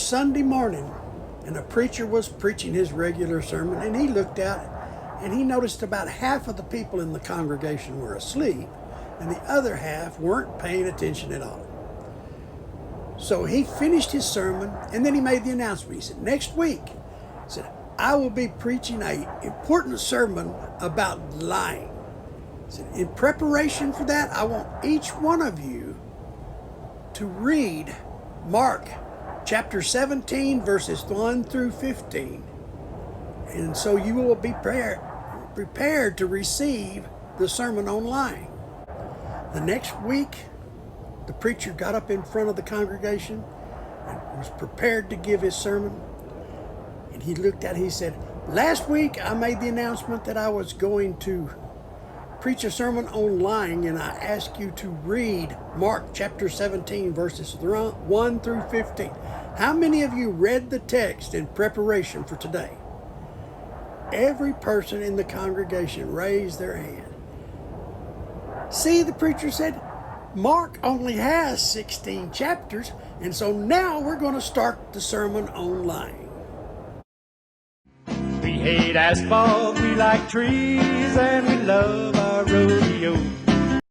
Sunday morning, and the preacher was preaching his regular sermon, and he looked out and he noticed about half of the people in the congregation were asleep and the other half weren't paying attention at all. So he finished his sermon, and then he made the announcement. He said, next week, he said, I will be preaching an important sermon about lying. He said, in preparation for that, I want each one of you to read Mark chapter 17, verses 1 through 15. And so you will be prepared to receive the sermon on lying. The next week, the preacher got up in front of the congregation and was prepared to give his sermon. And he looked at it, he said, last week I made the announcement that I was going to preach a sermon on lying, and I ask you to read Mark chapter 17, verses 1 through 15. How many of you read the text in preparation for today? Every person in the congregation raised their hand. See, the preacher said, Mark only has 16 chapters, and so now we're going to start the sermon on lying. We hate asphalt, we like trees, and we love our rodeo.